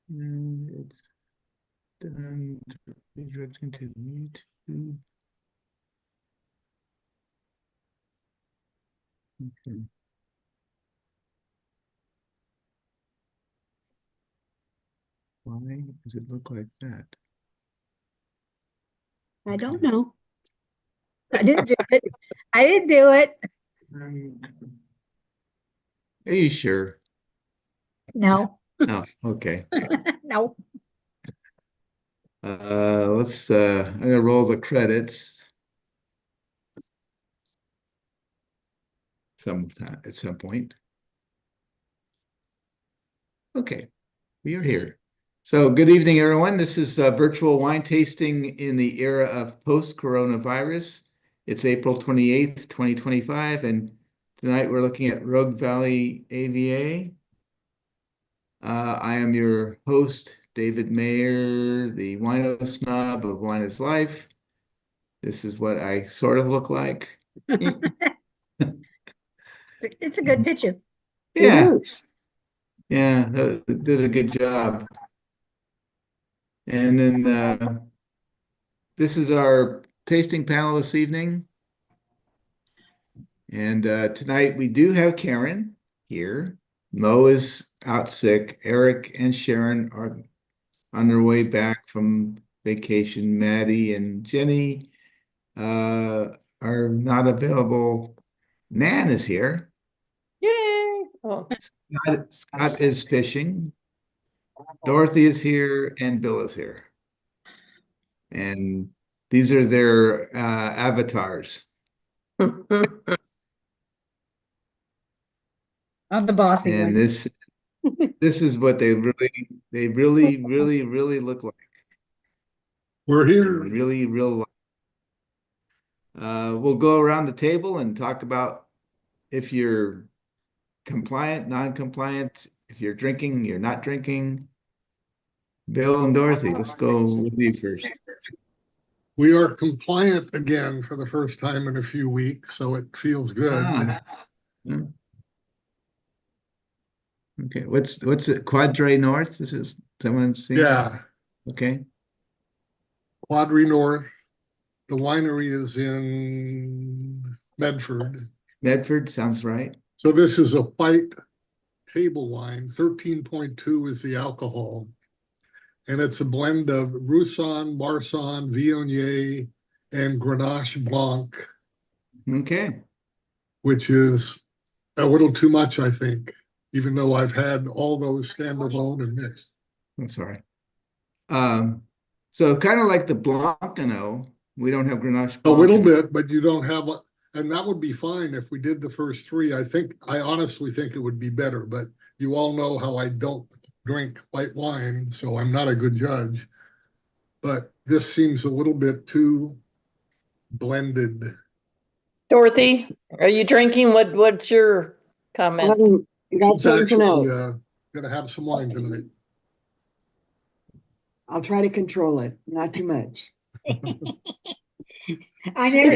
And it's done. Continue to. Okay. Why does it look like that? I don't know. I didn't do it. I didn't do it. Um, are you sure? No. Oh, okay. No. I'm gonna roll the credits sometime at some point. Okay, we are here. So good evening, everyone. This is virtual wine tasting in the era of post-coronavirus. It's April 28th, 2025, and tonight we're looking at Rogue Valley AVA. I am your host, David Mayer, the wino snob of Wine is Life. This is what I sort of look like. It's a good picture. Yeah, It is. yeah, did a good job. And then this is our tasting panel this evening. And tonight we do have Karen here. Mo is out sick. Eric and Sharon are on their way back from vacation. Maddie and Jenny are not available. Nan is here. Yay. Oh, Scott is fishing. Dorothy is here, and Bill is here. And these are their avatars. I'm the bossy And one. this is what they really look like. We're here. Really real life. We'll go around the table and talk about if you're compliant, non-compliant, if you're drinking, you're not drinking. Bill and Dorothy, let's go with you first. We are compliant again for the first time in a few weeks, so it feels good. Okay, what's it? Quadre North? This is someone I'm seeing? Yeah, Okay. Quadri North. The winery is in Medford. Medford sounds right. So this is a white table wine. 13.2 is the alcohol. And it's a blend of Roussanne, Marsanne, Viognier, and Grenache Blanc. Okay. Which is a little too much, I think, even though I've had all those standalone and mixed. I'm sorry. So kind of like the Blancano, we don't have Grenache Blanc. A little bit, but you don't have, and that would be fine if we did the first three. I honestly think it would be better, but you all know how I don't drink white wine, so I'm not a good judge. But this seems a little bit too blended. Dorothy, are you drinking? What's your comment? It's actually gonna have some wine tonight. I'll try to control it, not too much. It's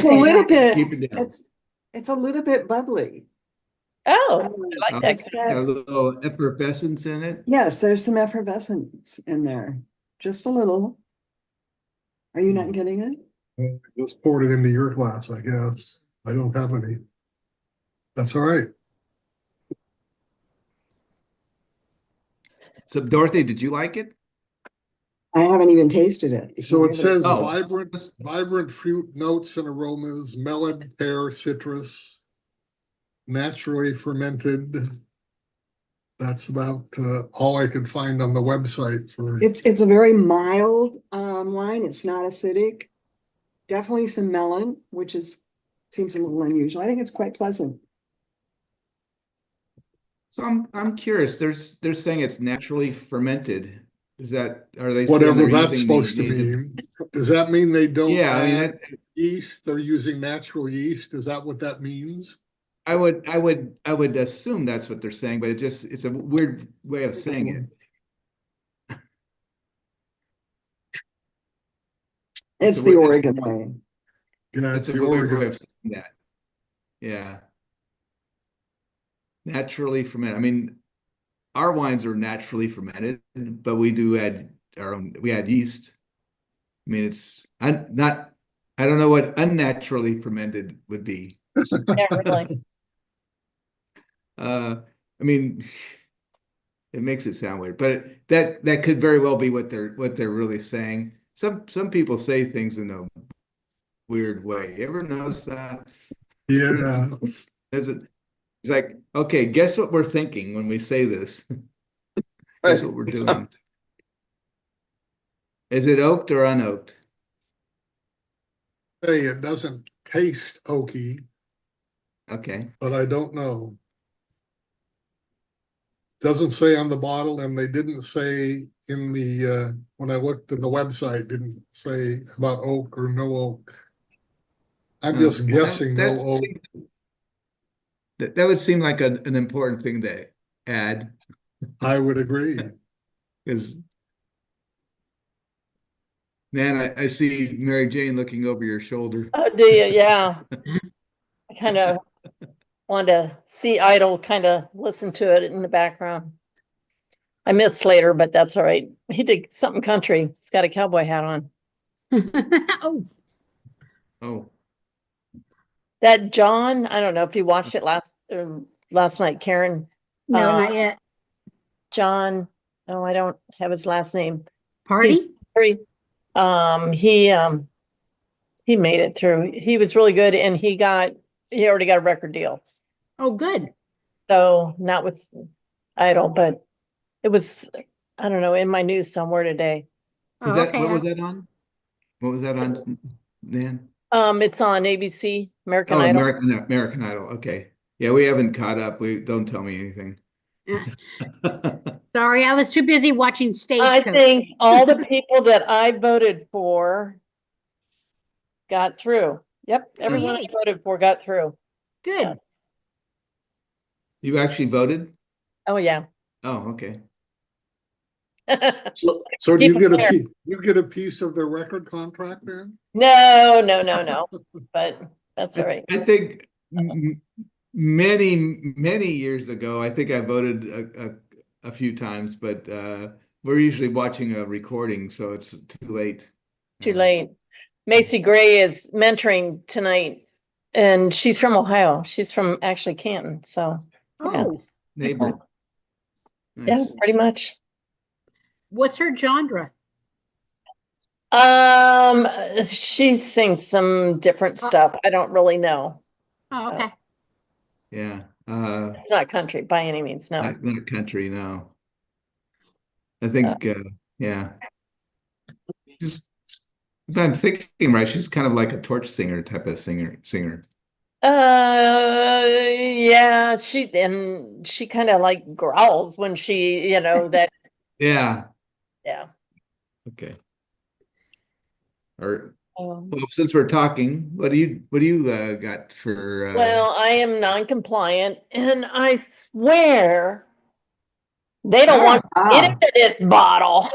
a little bit. Keep it down. It's a little bit bubbly. Oh, I like that. It's got a little effervescence in it. Yes, there's some effervescence in there, just a little. Are you not getting it? Just poured it into your glass, I guess. I don't have any. That's all right. So Dorothy, did you like it? I haven't even tasted it. So it says Oh. vibrant fruit notes and aromas, melon, pear, citrus, naturally fermented. That's about all I could find on the website for. It's a very mild wine. It's not acidic. Definitely some melon, which seems a little unusual. I think it's quite pleasant. So I'm curious. They're saying it's naturally fermented. Are they Whatever that's supposed to mean? Does that mean they don't? Yeah, I mean yeast. They're using natural yeast. Is that what that means? I would assume that's what they're saying, but it's a weird way of saying it. It's the Oregon way. Yeah, it's a weird way of saying that. Yeah. Naturally fermented. I mean, our wines are naturally fermented, but we do add our own, we add yeast. I mean, it's not, I don't know what unnaturally fermented would be. Yeah, really. I mean, it makes it sound weird, but that could very well be what they're really saying. Some people say things in a weird way. You ever notice that? Yeah. Is it? It's like, okay, guess what we're thinking when we say this? Guess what we're doing? Is it oaked or unoaked? Hey, it doesn't taste oaky, Okay. but I don't know. Doesn't say on the bottle, and they didn't say in the, when I looked at the website, didn't say about oak or no oak. I'm just guessing no oak. That would seem like an important thing to add, I would agree. because man, I see Mary Jane looking over your shoulder. Oh, do you? Yeah. I kind of want to see Idol, kind of listen to it in the background. I miss Slater, but that's all right. He did something country. He's got a cowboy hat on. Oh, Oh, That John, I don't know if you watched it last night, Karen. no, not yet. John, no, I don't have his last name. Party? He's three. He made it through. He was really good, and he already got a record deal. Oh, good. So not with Idol, but it was, I don't know, in my news somewhere today. was Oh, that okay. what was that on? What was that on, Dan? It's on ABC, American Oh, Idol. American Idol. Okay. Yeah, we haven't caught up. We don't tell me anything. Sorry, I was too busy watching I Stagecoach. think all the people that I voted for got through. Yep, everyone I Yay. voted for got through. Good. You actually voted? Oh, yeah. Oh, okay. So do Keep you it get fair. you get a piece of the record contract then? No. But that's all right. I think many years ago, I think I voted a few times, but we're usually watching a recording, so it's too late. Too late. Macy Gray is mentoring tonight, and she's from Ohio. She's from actually Canton. So yeah, Oh, Neighbor. yeah, Nice. pretty much. what's her genre? She sings some different stuff. I don't really know. Oh, okay. Yeah. It's not country by any means. No. Not country, no. I think yeah. Just if I'm thinking right, she's kind of like a torch singer type of singer. Yeah, she kind of like growls when she, that, Yeah. yeah. Okay. Or Um, well, since we're talking, what do you got for well, I am non-compliant, and I swear they don't want to get Ah, into this bottle.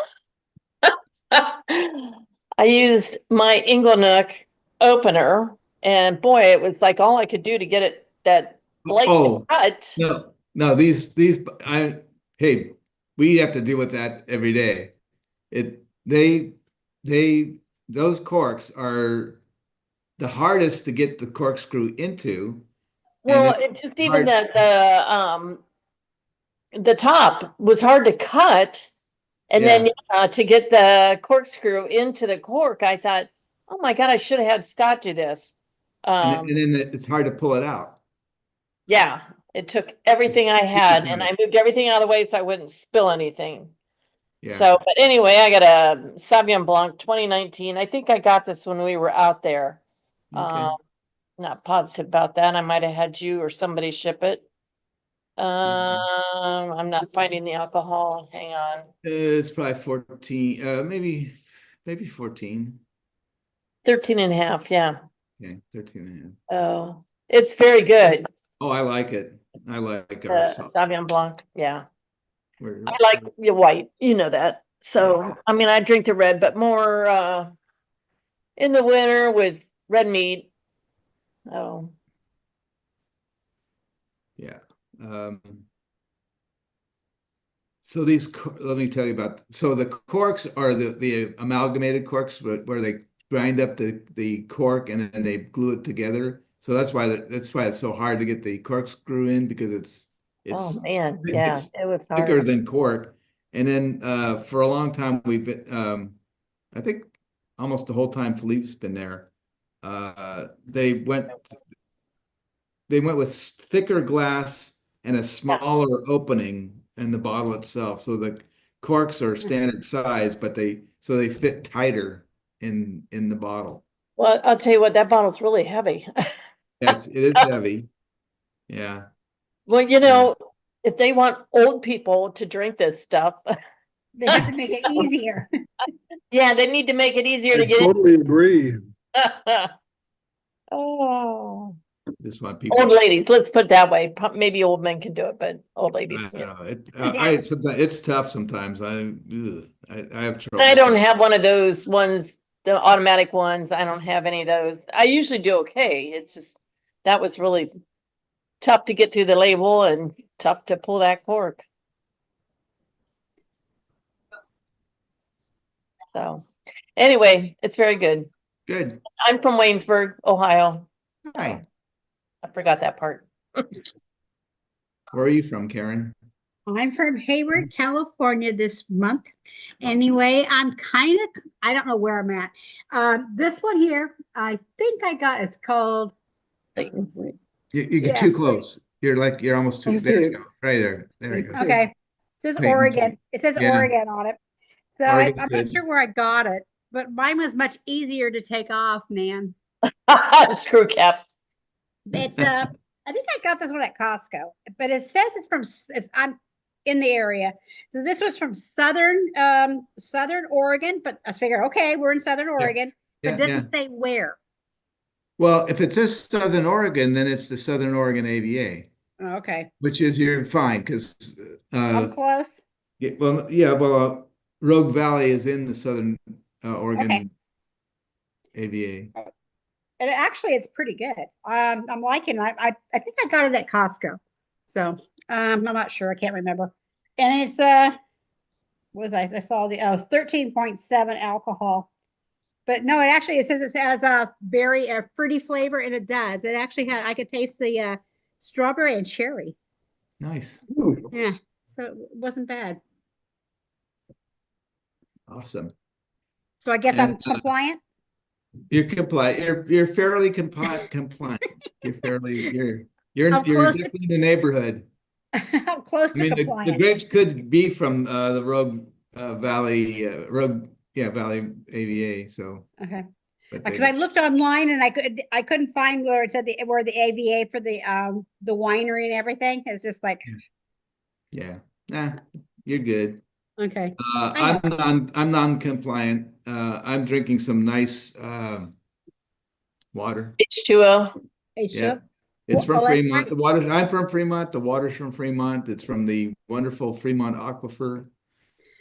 I used my Inglenook opener, and boy, it was like all I could do to get it that blade oh cut. no these I hey, we have to deal with that every day. It they those corks are the hardest to get the corkscrew into, and Well, it's it just even hard. the top was hard to cut, and Yeah, then to get the corkscrew into the cork, I thought, oh my God, I should have had Scott do this. and then it's hard to pull it out. Yeah, it took everything I Super had, and tight. I moved everything out of the way so I wouldn't spill anything. Yeah. So, but anyway, I got a Sauvignon Blanc 2019. I think I got this when we were out there. Okay. Not positive about that. I might have had you or somebody ship it. I'm not finding the alcohol. Hang on. It's probably 14, maybe 14. 13 and a half. Yeah. Okay, 13 and a half. Oh, it's very good. Oh, I like it. I like our Sauvignon Blanc. Yeah. we're, I like your white. You know that. So, I mean, I drink the red, but more in the winter with red meat. Oh, yeah. Um, So let me tell you about, so the corks are the amalgamated corks, where they grind up the cork and then they glue it together. So that's why it's so hard to get the corkscrew in, because Oh, it's man, yeah, it's it was thicker hard. than cork. And then for a long time we've been I think almost the whole time Philippe's been there. They went with thicker glass and a smaller opening in the bottle itself. So the corks are standard size, but they fit tighter in the bottle. Well, I'll tell you what, that bottle's really heavy. Yeah, it is heavy. Yeah. Well, you know, if they want old people to drink this stuff, They have to make it easier. yeah, they need to make it easier I to get totally agree. in. Oh, Just want old people. ladies, let's put it that way. Maybe old men can do it, but old I ladies, don't yeah. know. Yeah. Sometimes it's tough sometimes. I have trouble. I don't have one of those ones, the automatic ones. I don't have any of those. I usually do okay. It's just that was really tough to get through the label and tough to pull that cork. So anyway, it's very good. Good. I'm from Waynesburg, Ohio. Hi. I forgot that part. Where are you from, Karen? I'm from Hayward, California this month. Anyway, I don't know where I'm at. This one here, I think I got, it's called, You get Yeah. too close. You're almost too. Me There you too. go. Right there. There you go. okay. It says Clayton. Oregon. It says Yeah. Oregon on it. So Oregon's I'm good. not sure where I got it, but mine was much easier to take off, man. Screw cap. It's I think I got this one at Costco, but it says I'm in the area. So this was from Southern Oregon, but I figured, okay, we're in Southern Oregon, but it Yeah, doesn't say where. Well, if it says Southern Oregon, then it's the Southern Oregon AVA, Oh, okay. which is you're fine because I'm close. Rogue Valley is in the Southern Oregon Okay. AVA. And actually it's pretty good. I'm liking it. I think I got it at Costco. So I'm not sure. I can't remember. And it's what was I saw it's 13.7 alcohol. But no, it says it has a fruity flavor, and it does. It actually had, I could taste the strawberry and cherry. Nice. Yeah, so it wasn't bad. Awesome. So I guess And, I'm compliant. You're compliant. You're fairly compliant. You're I'm close to- definitely in the neighborhood. I'm close I to mean, the compliant. grapes could be from the Rogue Valley AVA. So, Okay. but Because I looked online and I couldn't find where it said where the AVA for the winery and everything. It's just like, yeah, nah, you're good. okay. I I'm non-compliant. I'm drinking some nice water. H2O. Hey, Yeah. sure. It's from Well, that's Fremont. great. I'm from Fremont. The water's from Fremont. It's from the wonderful Fremont Aquifer.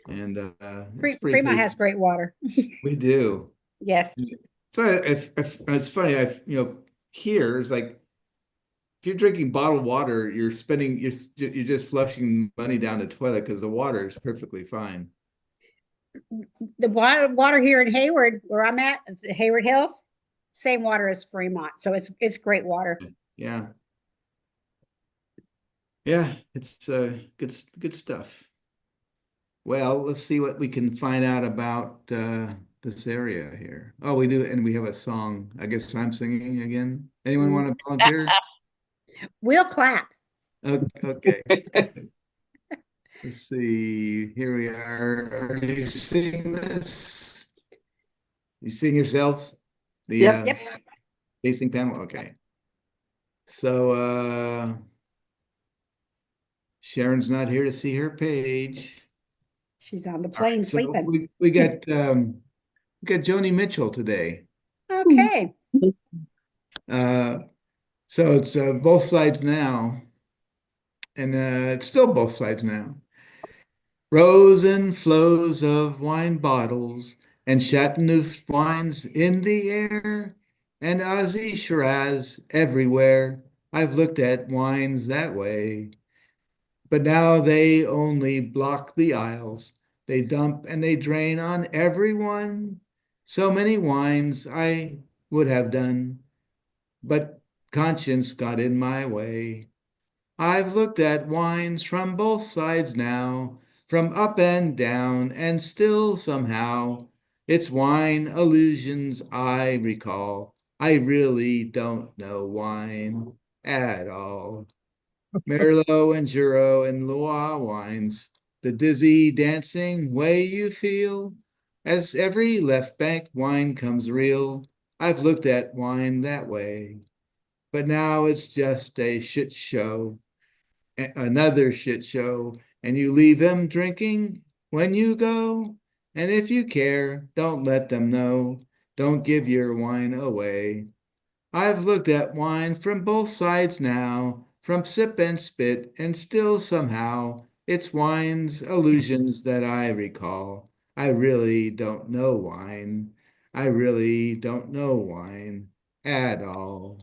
And it's pretty Fremont has tasty. great water. We do. Yes. So it's funny. Here is like, if you're drinking bottled water, you're just flushing money down the toilet because the water is perfectly fine. The water here in Hayward, where I'm at, Hayward Hills, same water as Fremont. So it's great water. Yeah. Yeah, it's good stuff. Well, let's see what we can find out about this area here. Oh, we do, and we have a song. I guess I'm singing again. Anyone want to volunteer? We'll clap. Okay. Let's see. Here we are. Are you seeing this? You seeing yourselves? The Yep. Yep. facing panel? Okay. So Sharon's not here to see her page. She's on the All right, plane so sleeping. we got Joni Mitchell today. Okay. So it's both sides now, and it's still both sides now. Rows and flows of wine bottles and Chateauneuf wines in the air, and Aussie Shiraz everywhere. I've looked at wines that way. but now they only block the aisles. They dump and they drain on everyone. So many wines I would have done, but conscience got in my way. I've looked at wines from both sides now, from up and down, and still somehow it's wine illusions I recall. I really don't know wine at all. Merlot and Juro and Loire wines, the dizzy dancing way you feel as every left bank wine comes real. I've looked at wine that way, but now it's just a shit show, another shit show, and you leave them drinking when you go. And if you care, don't let them know. Don't give your wine away. I've looked at wine from both sides now, from sip and spit, and still somehow it's wine's illusions that I recall. I really don't know wine. I really don't know wine at all.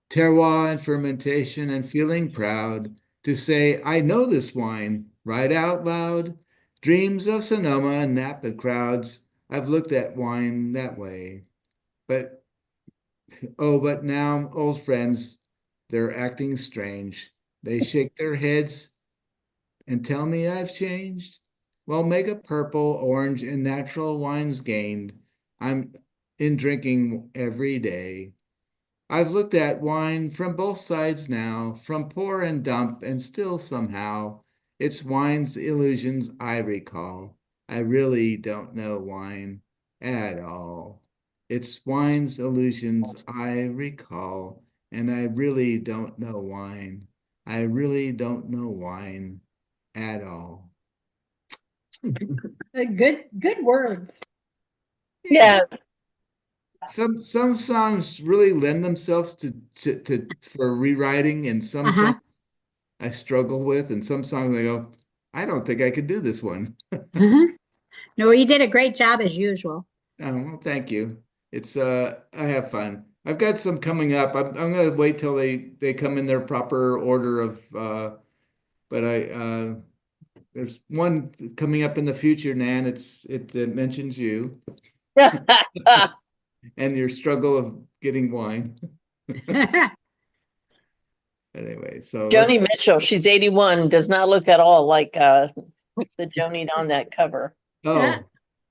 Terroir and fermentation and feeling proud to say, I know this wine right out loud. Dreams of Sonoma and Napa crowds. I've looked at wine that way. But oh, but now, old friends, they're acting strange. They shake their heads and tell me I've changed. Well, make a purple, orange, and natural wines gained. I'm in drinking every day. I've looked at wine from both sides now, from pour and dump, and still somehow it's wine's illusions I recall. I really don't know wine at all. It's wine's illusions I recall, and I really don't know wine. I really don't know wine at all. Good words. Yeah, Some songs really lend themselves to for rewriting, and some Uh-huh. songs I struggle with, and some songs I go, I don't think I could do this one. Mhm. No, you did a great job as usual. Oh, well, thank you. It's I have fun. I've got some coming up. I'm gonna wait till they come in their proper order of but I there's one coming up in the future, Nan. It mentions you and your struggle of getting wine. Anyway, so let's Joni Mitchell, she's 81, does not look at all like the Joni on that cover. oh,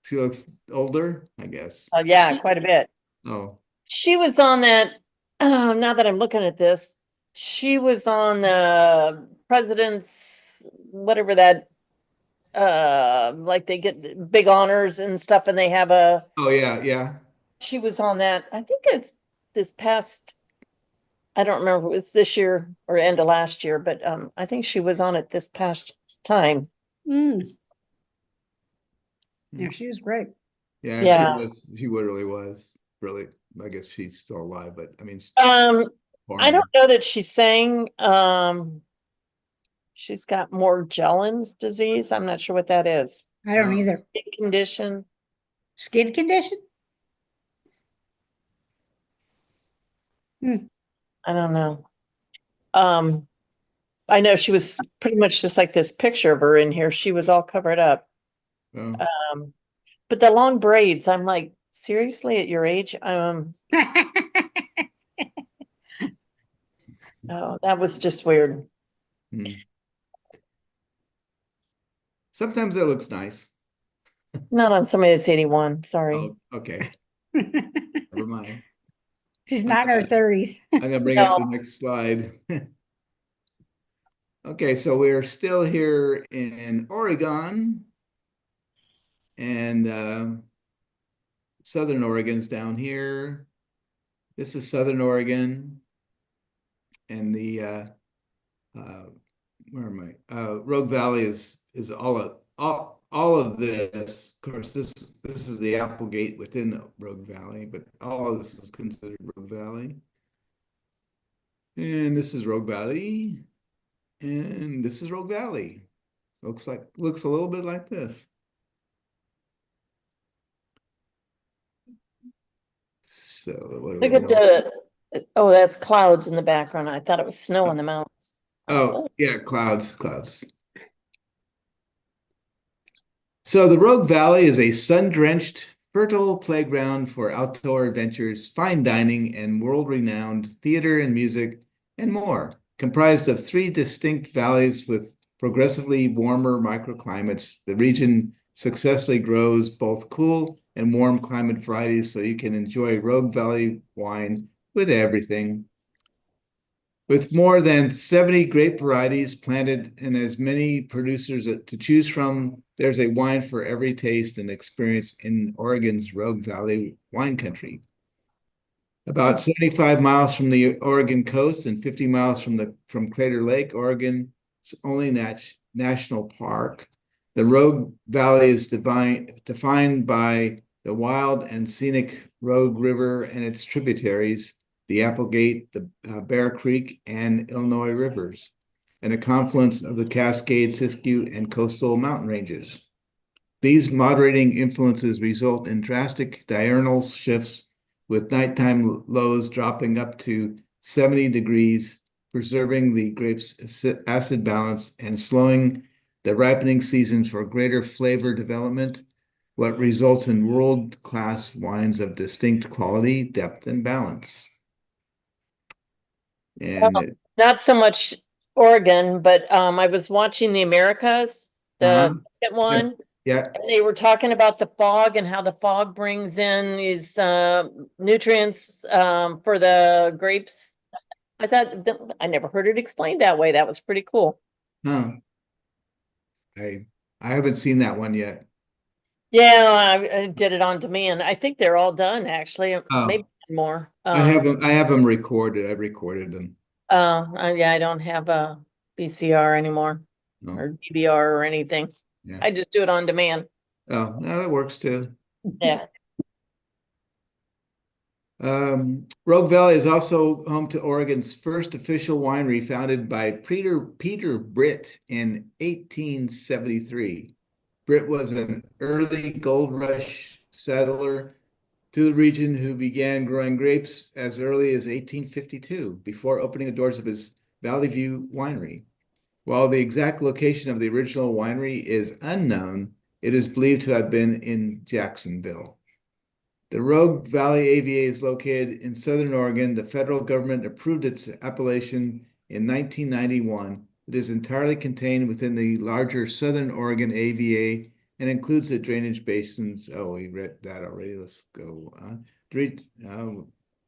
she looks older, I guess. Oh yeah, quite a bit. Oh, She was on that, now that I'm looking at this, she was on the president's, whatever that, like they get big honors and stuff and they have oh yeah, yeah. she was on that. I think it's this past, I don't remember if it was this year or end of last year, but I think she was on it this past time. Mm. Yeah, she was great. Yeah, she Yeah. was. She really was. Really, I guess she's still alive, but I mean, I born. don't know that she sang. She's got Morgellons disease. I'm not sure what that is. I don't either. Skin condition. Skin condition? I don't know. I know she was pretty much just like this picture of her in here. She was all covered up. Oh, But the long braids, I'm like, seriously, at your age? Oh, that was just weird. hmm. Sometimes that looks nice. Not on somebody that's 81. Sorry. Oh, okay. Never mind. She's not in her 30s. I'm gonna bring up the next slide. Okay, so we're still here in Oregon, and Southern Oregon's down here. This is Southern Oregon, and the where am I? Rogue Valley is all of this. Of course, this is the Applegate within Rogue Valley, but all of this is considered Rogue Valley. And this is Rogue Valley, and this is Rogue Valley. Looks a little bit like this. So what do Look we at got? oh, that's clouds in the background. I thought it was snow in the mountains. Oh, yeah, clouds. So the Rogue Valley is a sun-drenched, fertile playground for outdoor adventures, fine dining, and world-renowned theater and music, and more. Comprised of three distinct valleys with progressively warmer microclimates, the region successfully grows both cool and warm climate varieties so you can enjoy Rogue Valley wine with everything. With more than 70 grape varieties planted and as many producers to choose from, there's a wine for every taste and experience in Oregon's Rogue Valley wine country. About 75 miles from the Oregon coast and 50 miles from Crater Lake, Oregon's only national park, the Rogue Valley is defined by the wild and scenic Rogue River and its tributaries, the Applegate, the Bear Creek, and Illinois rivers, and a confluence of the Cascade, Siskiyou, and coastal mountain ranges. These moderating influences result in drastic diurnal shifts, with nighttime lows dropping up to 70 degrees, preserving the grape's acid balance and slowing the ripening seasons for greater flavor development, what results in world-class wines of distinct quality, depth, and balance. And Not so much Oregon, but I was watching the Americas, the second one, yeah, and they were talking about the fog and how the fog brings in these nutrients for the grapes. I thought I never heard it explained that way. That was pretty cool. huh. I haven't seen that one yet. Yeah, I did it on demand. I think they're all done actually. Maybe more. I have them recorded. I've recorded them. Yeah, I don't have a VCR anymore No. or DVR or anything. Yeah. I just do it on demand. Oh, no, that works too. Yeah. Rogue Valley is also home to Oregon's first official winery, founded by Peter Britt in 1873. Britt was an early gold rush settler to the region who began growing grapes as early as 1852, before opening the doors of his Valley View winery. While the exact location of the original winery is unknown, it is believed to have been in Jacksonville. The Rogue Valley AVA is located in Southern Oregon. The federal government approved its appellation in 1991. It is entirely contained within the larger Southern Oregon AVA and includes the drainage basins. Oh, we read that already. Let's go on. The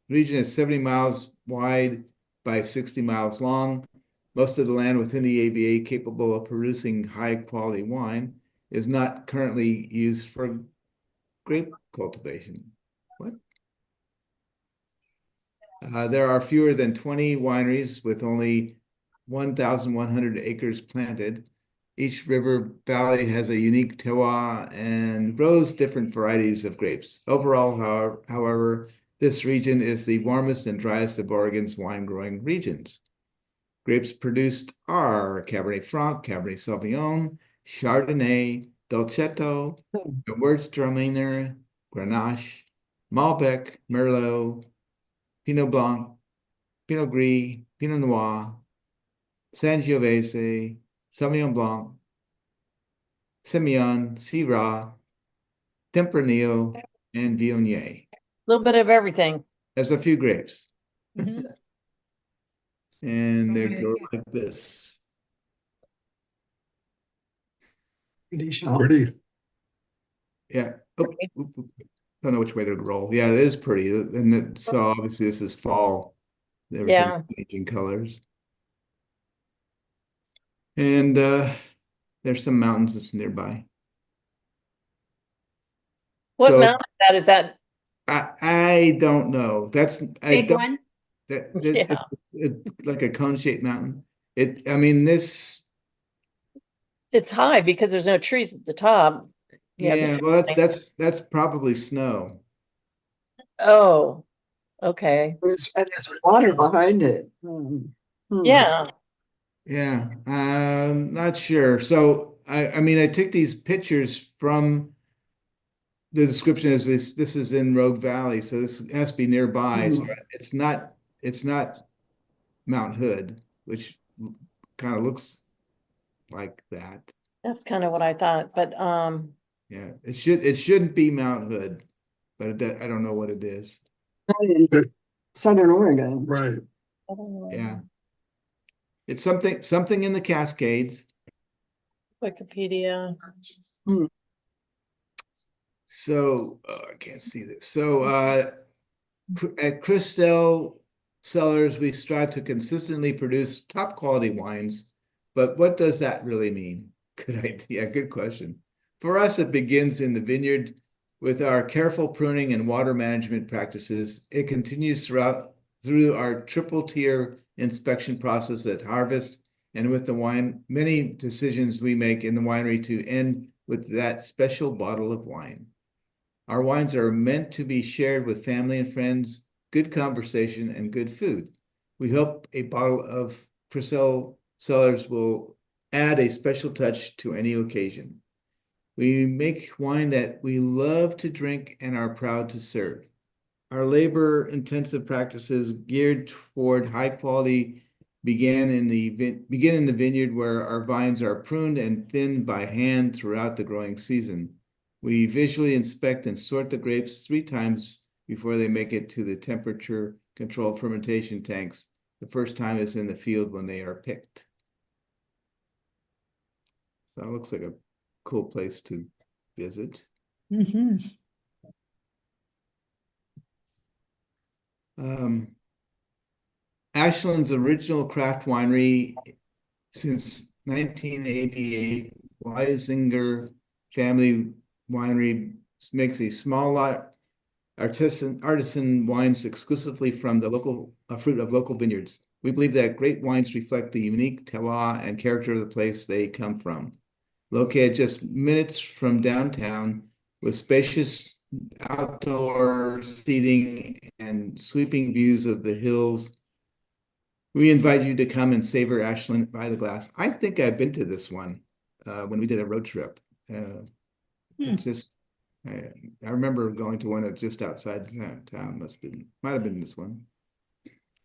region is 70 miles wide by 60 miles long. Most of the land within the AVA capable of producing high quality wine is not currently used for grape cultivation. What? There are fewer than 20 wineries with only 1,100 acres planted. Each river valley has a unique terroir and grows different varieties of grapes. Overall, however, this region is the warmest and driest of Oregon's wine growing regions. Grapes produced are Cabernet Franc, Cabernet Sauvignon, Chardonnay, Dolcetto, Gewürztraminer, Grenache, Malbec, Merlot, Pinot Blanc, Pinot Gris, Pinot Noir, Sangiovese, Sauvignon Blanc, Semillon, Syrah, Tempranillo, and Viognier. A little bit of everything. There's a few grapes. Mhm. And they go like this. Pretty. Yeah. Oh, don't know which way to roll. Yeah, it is pretty. So obviously this is fall. Yeah. Everything's changing colors. And there's some mountains that's nearby. What So mountain is that? I don't know. Big one. Yeah. It's like a cone-shaped mountain. I mean, It's high because there's no trees at the top. yeah, well, that's probably snow. Oh, okay. There's water behind it. Yeah. Yeah, not sure. So I mean, I took these pictures from the description is this is in Rogue Valley, so this has to be nearby. So it's not Mount Hood, which kind of looks like that. That's kind of what I thought, but, Yeah, it shouldn't be Mount Hood, but I don't know what it is. in Southern Oregon. Right. I don't know. Yeah. It's something in the Cascades. Wikipedia. So I can't see this. So at Christelle Cellars, we strive to consistently produce top quality wines. But what does that really mean? Good idea. Good question. For us, it begins in the vineyard with our careful pruning and water management practices. It continues through our triple tier inspection process at harvest, and with the wine, many decisions we make in the winery to end with that special bottle of wine. Our wines are meant to be shared with family and friends, good conversation, and good food. We hope a bottle of Christelle Cellars will add a special touch to any occasion. We make wine that we love to drink and are proud to serve. Our labor-intensive practices geared toward high quality begin in the vineyard, where our vines are pruned and thinned by hand throughout the growing season. We visually inspect and sort the grapes 3 times before they make it to the temperature-controlled fermentation tanks. The first time is in the field when they are picked. So that looks like a cool place to visit. Ashland's original craft winery since 1988, Weisinger Family Winery makes a small lot artisan wines exclusively from the local fruit of local vineyards. We believe that great wines reflect the unique terroir and character of the place they come from. Located just minutes from downtown, with spacious outdoor seating and sweeping views of the hills, we invite you to come and savor Ashland by the glass. I think I've been to this one when we did a road trip. It's just, I remember going to one that's just outside town. Might have been this one.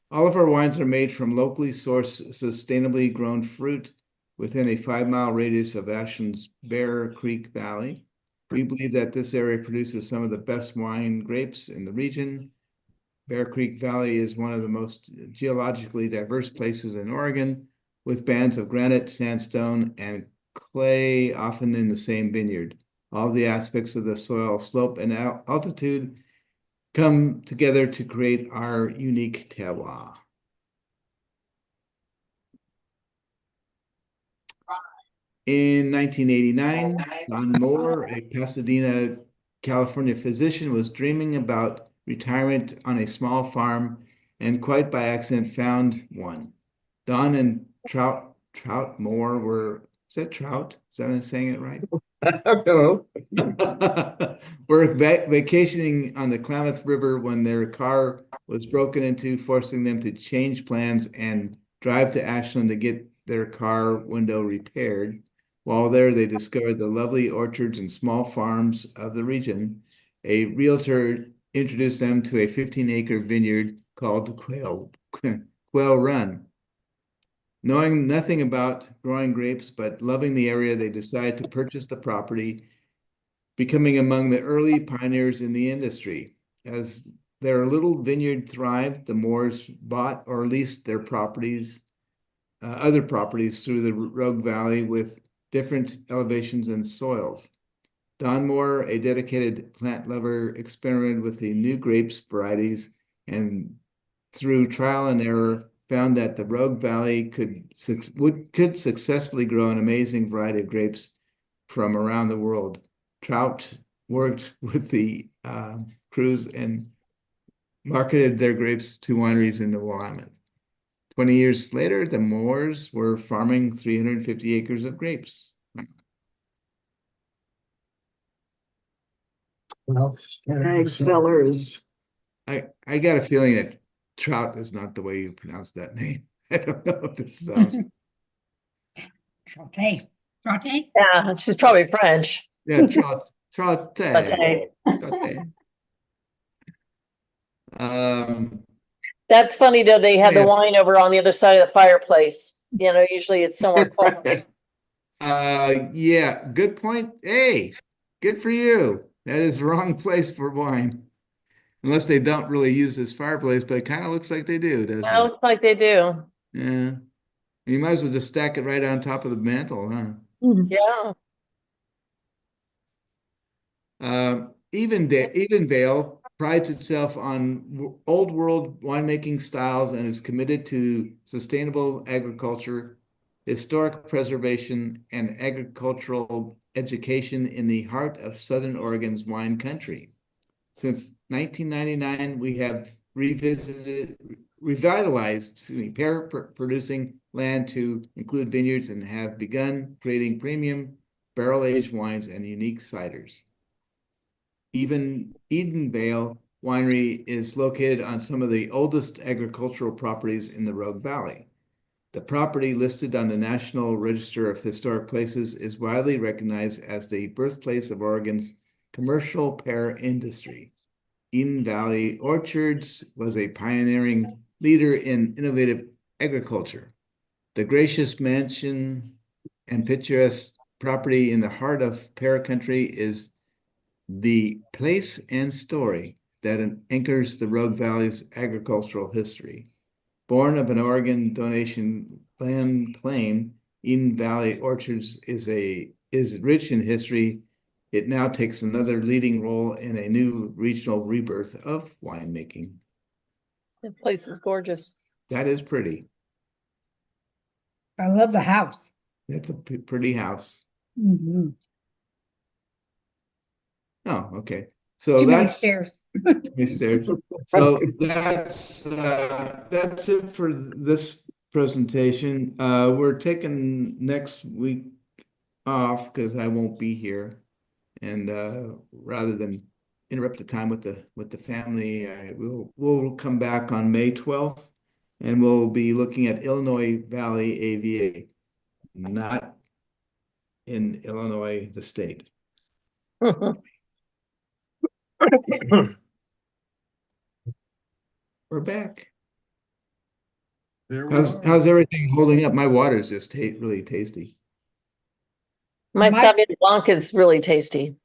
All of our wines are made from locally sourced, sustainably grown fruit within a 5-mile radius of Ashland's Bear Creek Valley. We believe that this area produces some of the best wine grapes in the region. Bear Creek Valley is one of the most geologically diverse places in Oregon, with bands of granite, sandstone, and clay often in the same vineyard. All the aspects of the soil, slope, and altitude come together to create our unique terroir. In 1989, Don Moore, a Pasadena, California physician, was dreaming about retirement on a small farm and quite by accident found one. Don and Trout Moore were, is that Trout? Is that I'm saying it right? Hello. Were vacationing on the Klamath River when their car was broken into, forcing them to change plans and drive to Ashland to get their car window repaired. While there, they discovered the lovely orchards and small farms of the region. A realtor introduced them to a 15-acre vineyard called Quail Run. Knowing nothing about growing grapes, but loving the area, they decided to purchase the property, becoming among the early pioneers in the industry. As their little vineyard thrived, the Moores bought or leased their other properties through the Rogue Valley with different elevations and soils. Don Moore, a dedicated plant lover, experimented with the new grapes varieties, and through trial and error, found that the Rogue Valley could successfully grow an amazing variety of grapes from around the world. Trout worked with the crews and marketed their grapes to wineries in the Willamette. 20 years later, the Moores were farming 350 acres of grapes. Ag Cellars. I got a feeling that Trout is not the way you pronounce that name. I don't know if this sounds. Trotte. Trotte? Yeah, she's probably French. Yeah, Trout. Okay. Um, That's funny though, they had the Yeah. wine over on the other side of the fireplace. Usually it's somewhere close. Yeah, good point. Hey, good for you. That is the wrong place for wine. Unless they don't really use this fireplace, but it kind of looks like they do, doesn't It it? looks like they do. Yeah. You might as well just stack it right on top of the mantle, huh? Yeah. Evenvale prides itself on old world winemaking styles and is committed to sustainable agriculture, historic preservation, and agricultural education in the heart of Southern Oregon's wine country. Since 1999, we have revitalized, pear producing land to include vineyards and have begun creating premium barrel-aged wines and unique ciders. Even Edenvale Winery is located on some of the oldest agricultural properties in the Rogue Valley. The property listed on the National Register of Historic Places is widely recognized as the birthplace of Oregon's commercial pear industry. Eden Valley Orchards was a pioneering leader in innovative agriculture. The gracious mansion and picturesque property in the heart of pear country is the place and story that anchors the Rogue Valley's agricultural history. Born of an Oregon donation land claim, Eden Valley Orchards is rich in history. It now takes another leading role in a new regional rebirth of winemaking. The place is gorgeous. That is pretty. I love the house. That's a pretty house. Mhm. Oh, okay. So Too many that's stairs. stairs. So that's it for this presentation. We're taking next week off because I won't be here. And rather than interrupt the time with the family, we'll come back on May 12th and we'll be looking at Illinois Valley AVA, not in Illinois, the state. We're back. There we are. How's everything holding up? My water's just really tasty. My My- Sauvignon Blanc is really tasty.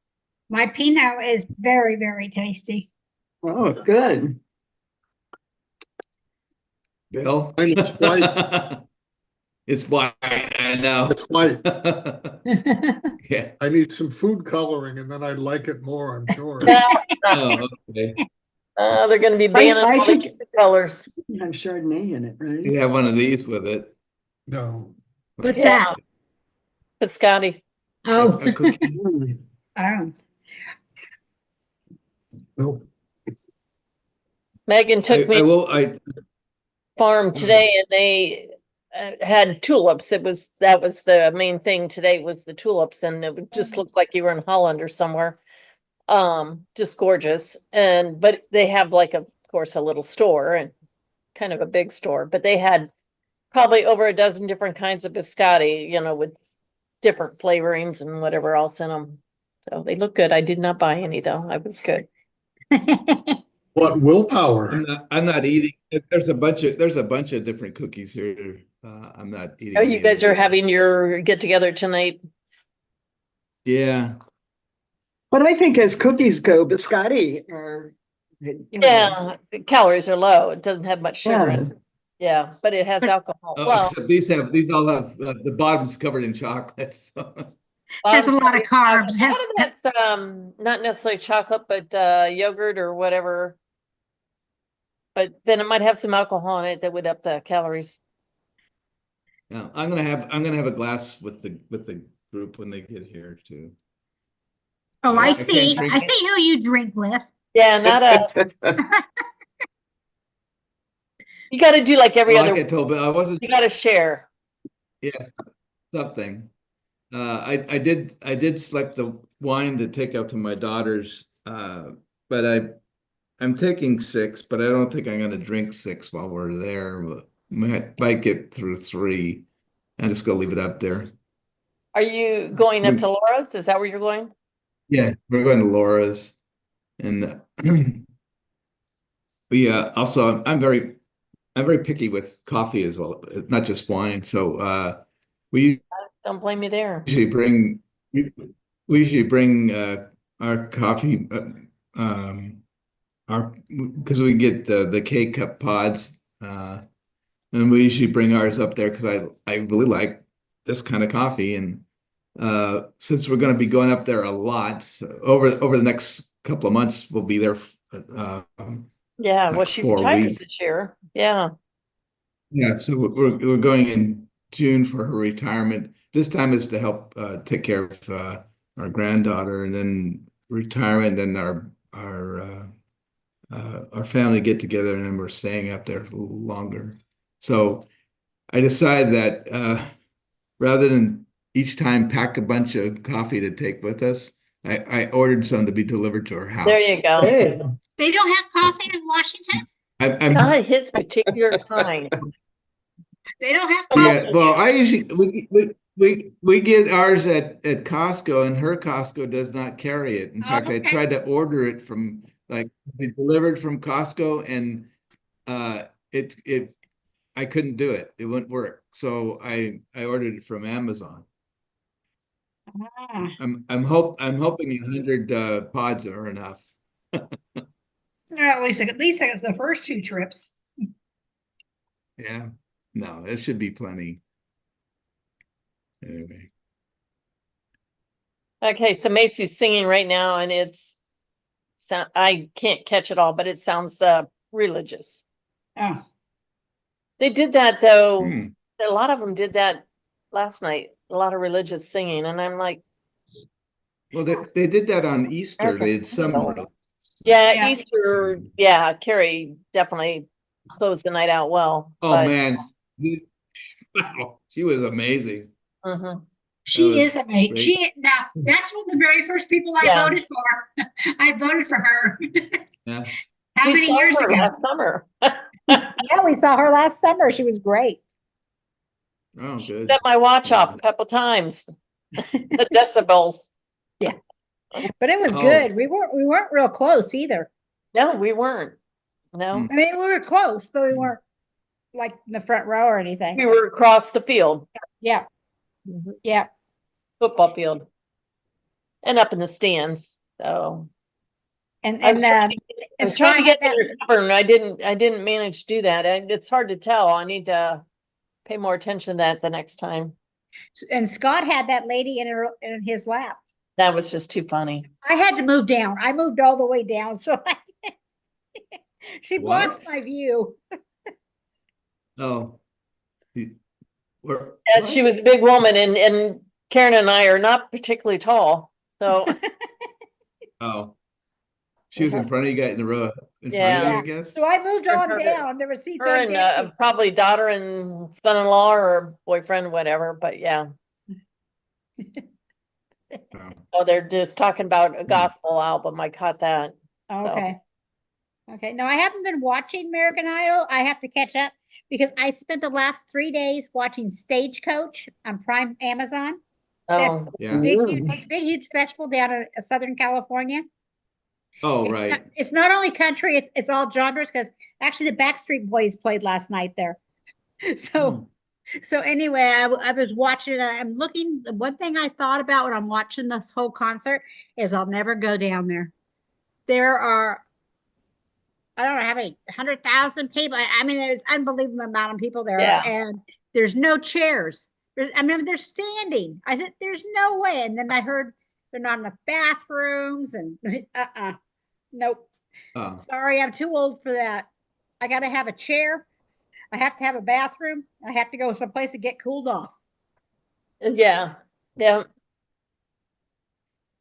My Pinot is very, very tasty. Oh, good. Bill? Mine is white. It's white, I know. It's white. Yeah. I need some food coloring and then I'd like it more, I'm sure. Oh, okay. They're going to be banning I all think- the colors. You have Chardonnay in it, right? You have one of these with it. No. What's Yeah. that? Biscotti. Oh, A cookie. oh. No. Megan took me to I farm today and they had tulips. That was the main thing today was the tulips, and it would just looked like you were in Holland or somewhere. Just gorgeous. But they have of course a little store and kind of a big store, but they had probably over a dozen different kinds of biscotti, with different flavorings and whatever else in them. So they look good. I did not buy any though. I was good. What willpower? I'm not eating. There's a bunch of different cookies here. I'm not eating. Oh, any you of guys are those. having your get together tonight. Yeah. But I think as cookies go, biscotti are, Yeah, the calories are low. It doesn't have much sugar. Yeah. Yeah, but it has alcohol. Oh, Well, except these all have the bottoms covered in chocolate. So. Has a lot of carbs. A lot of that's not necessarily chocolate, but yogurt or whatever. But then it might have some alcohol in it that would up the calories. Yeah, I'm gonna have a glass with the group when they get here too. Oh, I I can't see. drink- I see who you drink with. Yeah, not a. You got to do like every Well, other. like I told, but I wasn't. You got to share. Yeah, something. I did select the wine to take up to my daughters, but I'm taking 6, but I don't think I'm gonna drink 6 while we're there. Might get through 3. I'm just gonna leave it up there. Are you going up to Laura's? Is that where you're going? Yeah, we're going to Laura's, and yeah. Also, I'm I'm very picky with coffee as well, not just wine. So we Don't blame me there. usually bring we usually bring our coffee our because we get the K cup pods and we usually bring ours up there because I really like this kind of coffee. And since we're going to be going up there a lot over the next couple of months, we'll be there Yeah, well, like she 4 retires weeks. this year. Yeah. Yeah, so we're going in June for her retirement. This time is to help take care of our granddaughter, and then retirement, then our family get together, and then we're staying up there a little longer. So I decided that rather than each time pack a bunch of coffee to take with us, I ordered some to be delivered to her There house. you go. Hey, They don't have coffee in Washington? I'm Not his particular kind. They don't have Yeah, coffee? well, I usually we get ours at Costco, and her Costco does not carry it. In Oh, fact, I okay. tried to order it from like be delivered from Costco, and it I couldn't do it. It wouldn't work. So I ordered it from Amazon. Ah, I'm hoping 100 pods are enough. at least it's the first 2 trips. Yeah, no, it should be plenty. Anyway, Okay, so Macy's singing right now, and I can't catch it all, but it sounds religious. Oh, They did that though. Hmm. A lot of them did that last night. A lot of religious singing, and I'm like, Well, they did that on Easter. Okay. They had some. yeah, Yeah. Easter, yeah, Carrie definitely closed the night out well. Oh but, man, wow, she was amazing. mhm. she was is amazing. great. Now, that's one of the very first people I Yeah. voted for. I voted for her. Yeah. How We many saw years her ago? last summer. Yeah, we saw her last summer. She was great. Oh, She good. set my watch Yeah. off a couple times. The decibels. But it was Oh. good. We weren't real close either. No, we weren't. No, I mean, we were close, but we weren't like in the front row or anything. we were across the field, Yeah, Mhm. yeah. football field, and up in the stands. So And I'm and trying um I'm and trying Scott to had get that under cover, and I didn't manage to do that. It's hard to tell. I need to pay more attention to that the next time. and Scott had that lady in his lap. That was just too funny. I had to move down. I moved all the way down, so she What? blocked my view. Oh. He- Where, And she was a big woman, and Karen and I are not particularly tall. So Oh. She was in front of you guys in the row in front of you, Yeah. I guess. So I moved Her- on her- down. There were seats her empty. and probably daughter and son-in-law or boyfriend, whatever. But yeah, Oh. oh, they're just talking about a gospel album. I caught that. Okay. Okay. No, I haven't been watching American Idol. I have to catch up because I spent the last 3 days watching Stagecoach on Prime Amazon. That's Oh, Yeah. big, huge festival down in Southern California. Oh, It's right. not, it's not only country, it's all genres because actually the Backstreet Boys played last night there. So so anyway, I was watching it. I'm looking. The one thing I thought about when I'm watching this whole concert is I'll never go down there. There are, I don't know how many, 100,000 people. I mean, there's unbelievable amount of people there, Yeah. and there's no chairs. I mean, they're standing. I said, there's no way. And then I heard they're not enough bathrooms, and nope. Oh. Sorry, I'm too old for that. I got to have a chair. I have to have a bathroom. I have to go someplace to get cooled off. yeah, yeah.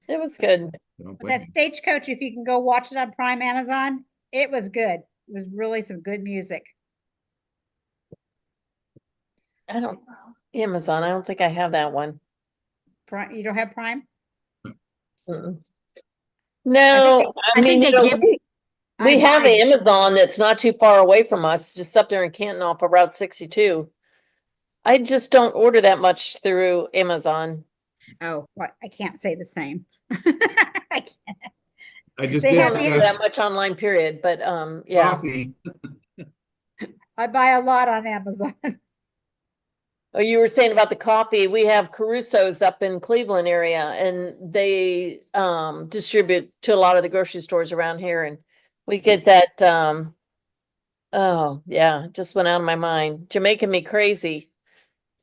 It was good. Don't But that blame Stagecoach, if you can go watch it on Prime Amazon, it was good. It was really some good music. I don't Amazon. I don't think I have that one. Prime, you don't have Prime? Mm-mm. No, I mean, they you know, give. we have Amazon that's not too far away from us, just up there in Canton off of Route 62. I just don't order that much through Amazon. Oh, well, I can't say the same. I can't. I just They did have I don't order that much online, period. But yeah, coffee. I buy a lot on Amazon. Oh, you were saying about the coffee. We have Caruso's up in Cleveland area and they distribute to a lot of the grocery stores around here and we get that oh yeah, it just went out of my mind. Jamaican Me Crazy.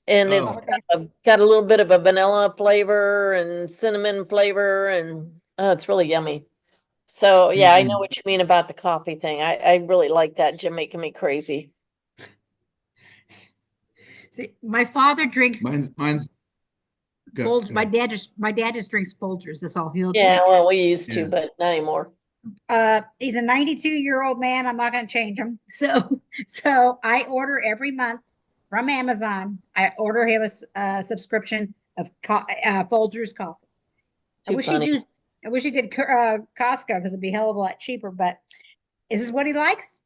And it's Oh. got a little bit of a vanilla flavor and cinnamon flavor and oh, it's really yummy. So yeah, I know Mhm. what you mean about the coffee thing. I really like that Jamaican Me Crazy. See, my father drinks Mine's go Folgers. My ahead. dad just drinks Folgers. That's all he'll Yeah, drink. well, we used to, Yeah. but not anymore. He's a 92-year-old man. I'm not going to change him. So I order every month from Amazon. I order him a subscription of Folgers coffee. Too funny. I wish he did Costco because it'd be a hell of a lot cheaper. But this is what he likes.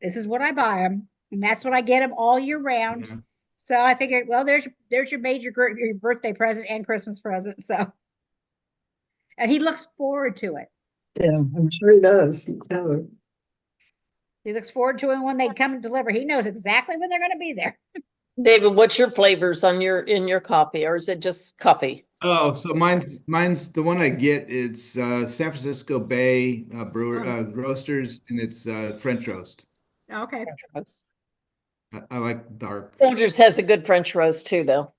This is what I buy him, and that's what I get him all year round. Yeah. So I figured, well, there's your birthday present and Christmas present. So, and he looks forward to it. Yeah, I'm sure he does. Oh, He looks forward to it when they come and deliver. He knows exactly when they're going to be there. David, what's your flavors on in your coffee, or is it just coffee? Oh, so mine's the one I get. It's San Francisco Bay brewer roasters, and it's French roast. Okay. I like dark. Folgers has a good French roast too, though.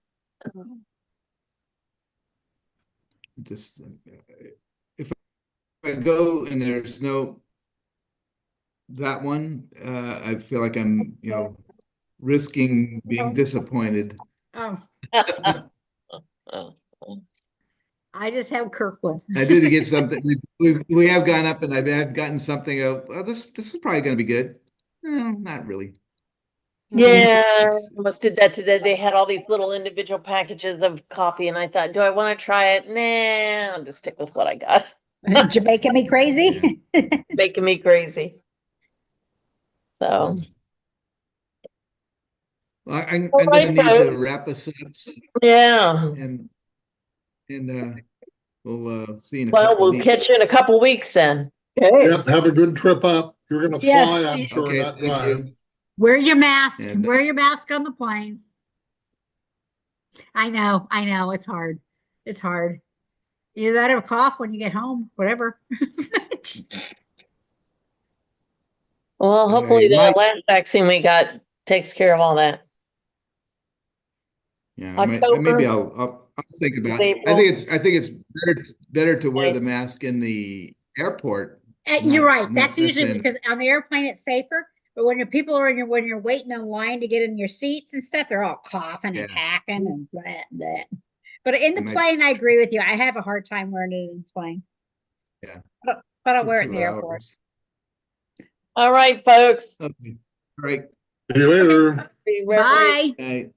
Just if I go and there's no that one, I feel like I'm risking being disappointed. Oh, I just have Kirkland. I did get something. We have gone up, and I've gotten something. Oh, this is probably going to be good. No, not really. Yeah, I almost did that today. They had all these little individual packages of coffee, and I thought, do I want to try it? Nah, I'll just stick with what I got. Jamaica me crazy. Making me crazy. So, Well, I'm All going to right, need to folks. wrap us up, yeah. and we'll see you in a Well, couple we'll weeks. catch you in a couple weeks then. okay. Yep, have a good trip up. You're gonna Yes. fly, I'm sure, Okay, not thank drive. you. Wear your mask. And- Wear your mask on the plane. I know. It's hard. It's hard. You gotta have a cough when you get home, whatever. Well, hopefully the Mike- last vaccine we got takes care of all that. Yeah, October. maybe I'll think about it. April. I think it's better to wear Okay. the mask in the airport. You're right. not That's usually necessarily- because on the airplane it's safer. But when when you're waiting in line to get in your seats and stuff, they're all coughing and Yeah. hacking and blah. But in the might- plane, I agree with you. I have a hard time wearing it in the plane. Yeah. But I'll for wear it in 2 the airport. hours. All right, folks. Okay. All right. See you later. Be ready. Bye. Bye.